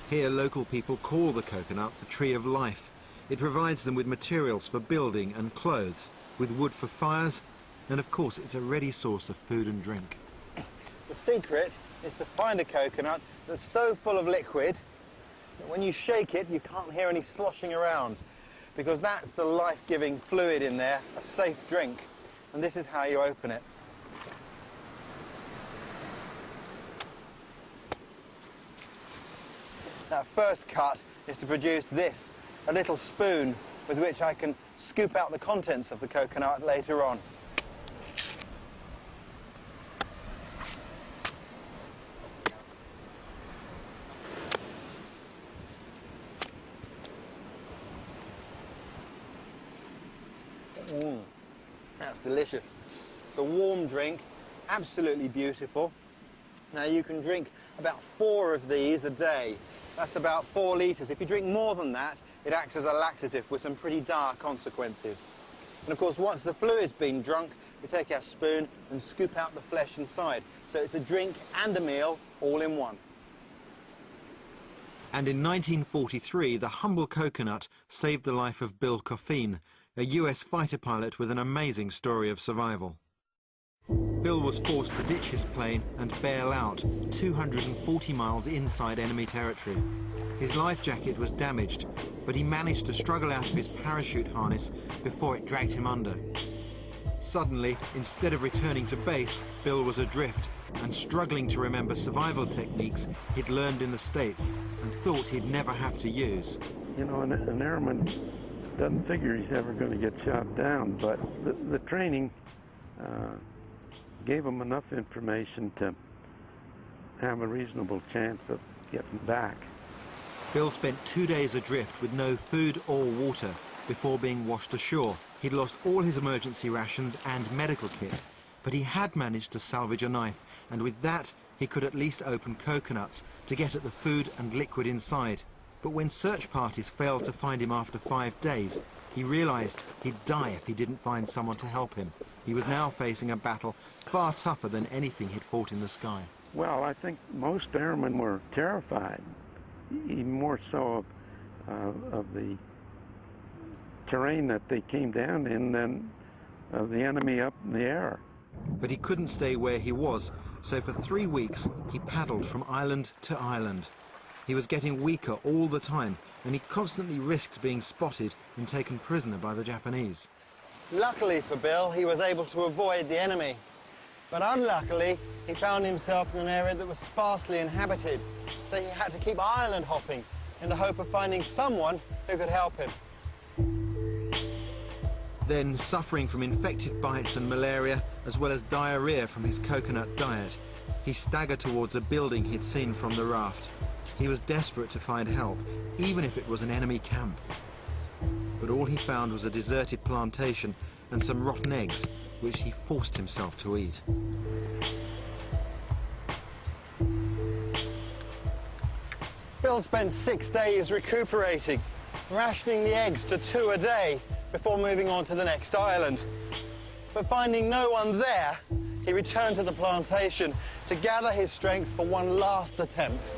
Here, local people call the coconut the tree of life. It provides them with materials for building and clothes, with wood for fires, and of course it's a ready source of food and drink. The secret is to find a coconut that's so full of liquid that when you shake it, you can't hear any sloshing around, because that's the life-giving fluid in there, a safe drink. And this is how you open it. That first cut is to produce this, a little spoon with which I can scoop out the contents of the coconut later on. That's delicious. It's a warm drink, absolutely beautiful. Now you can drink about 4 of these a day. That's about 4 litres. If you drink more than that, it acts as a laxative with some pretty dire consequences. And of course, once the fluid's been drunk, we take our spoon and scoop out the flesh inside. So it's a drink and a meal all in one. And in 1943, the humble coconut saved the life of Bill Coffin, a US fighter pilot with an amazing story of survival. Bill was forced to ditch his plane and bail out 240 miles inside enemy territory. His life jacket was damaged, but he managed to struggle out of his parachute harness before it dragged him under. Suddenly, instead of returning to base, Bill was adrift and struggling to remember survival techniques he'd learned in the States and thought he'd never have to use. You know, an airman doesn't figure he's ever going to get shot down, but the training gave him enough information to have a reasonable chance of getting back. Bill spent 2 days adrift with no food or water before being washed ashore. He'd lost all his emergency rations and medical kit, but he had managed to salvage a knife, and with that he could at least open coconuts to get at the food and liquid inside. But when search parties failed to find him after 5 days, he realized he'd die if he didn't find someone to help him. He was now facing a battle far tougher than anything he'd fought in the sky. Well, I think most airmen were terrified, even more so of the terrain that they came down in than of the enemy up in the air. But he couldn't stay where he was, so for 3 weeks he paddled from island to island. He was getting weaker all the time, and he constantly risked being spotted and taken prisoner by the Japanese. Luckily for Bill, he was able to avoid the enemy. But unluckily, he found himself in an area that was sparsely inhabited, so he had to keep island hopping in the hope of finding someone who could help him. Then, suffering from infected bites and malaria, as well as diarrhea from his coconut diet, he staggered towards a building he'd seen from the raft. He was desperate to find help, even if it was an enemy camp. But all he found was a deserted plantation and some rotten eggs, which he forced himself to eat. Bill spent 6 days recuperating, rationing the eggs to 2 a day before moving on to the next island. But finding no one there, he returned to the plantation to gather his strength for one last attempt.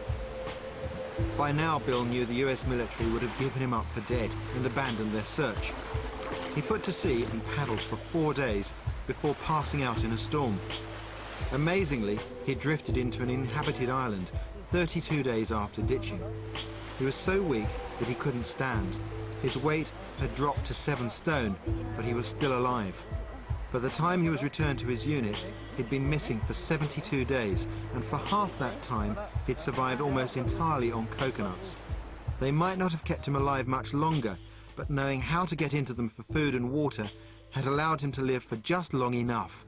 By now, Bill knew the US military would have given him up for dead and abandoned their search. He put to sea and paddled for 4 days before passing out in a storm. Amazingly, he drifted into an inhabited island 32 days after ditching. He was so weak that he couldn't stand. His weight had dropped to 7 stone, but he was still alive. By the time he was returned to his unit, he'd been missing for 72 days, and for half that time, he'd survived almost entirely on coconuts. They might not have kept him alive much longer, but knowing how to get into them for food and water had allowed him to live for just long enough.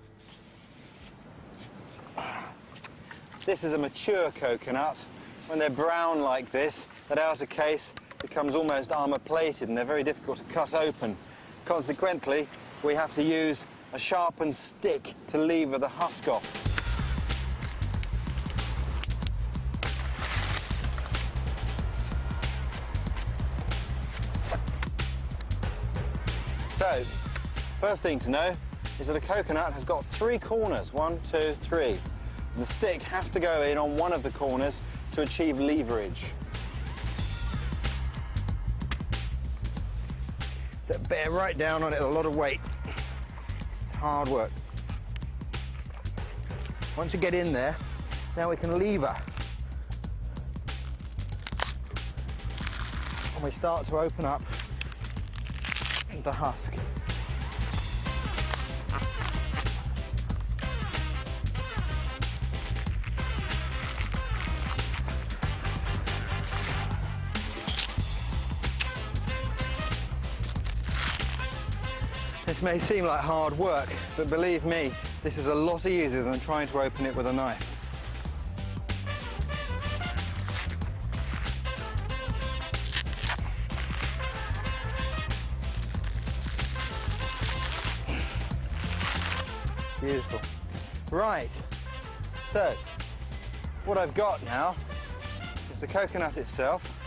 This is a mature coconut. When they're brown like this, that outer case becomes almost armour-plated, and they're very difficult to cut open. Consequently, we have to use a sharpened stick to lever the husk off. So, first thing to know is that a coconut has got 3 corners, 1, 2, 3. And the stick has to go in on one of the corners to achieve leverage. that bear right down on it, a lot of weight. It's hard work. Once you get in there, now we can lever. And we start to open up the husk. This may seem like hard work, but believe me, this is a lot easier than trying to open it with a knife. Beautiful. Right, so what I've got now is the coconut itself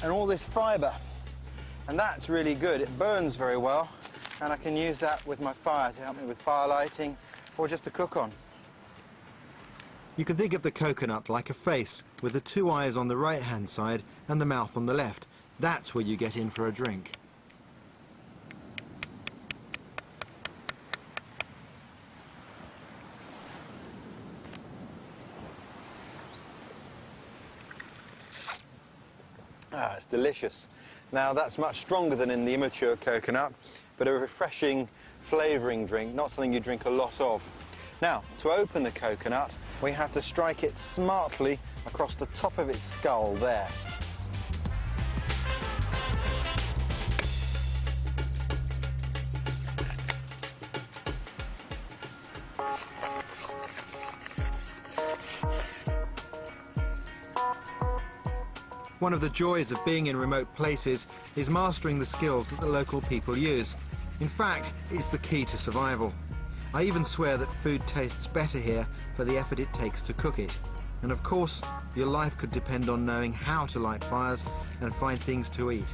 and all this fibre, and that's really good. It burns very well, and I can use that with my fire to help me with fire lighting or just to cook on. You can think of the coconut like a face with the two eyes on the right-hand side and the mouth on the left. That's where you get in for a drink. Ah, it's delicious. Now that's much stronger than in the immature coconut, but a refreshing flavouring drink, not something you drink a lot of. Now, to open the coconut, we have to strike it smartly across the top of its skull there. One of the joys of being in remote places is mastering the skills that the local people use. In fact, it's the key to survival. I even swear that food tastes better here for the effort it takes to cook it. And of course, your life could depend on knowing how to light fires and find things to eat.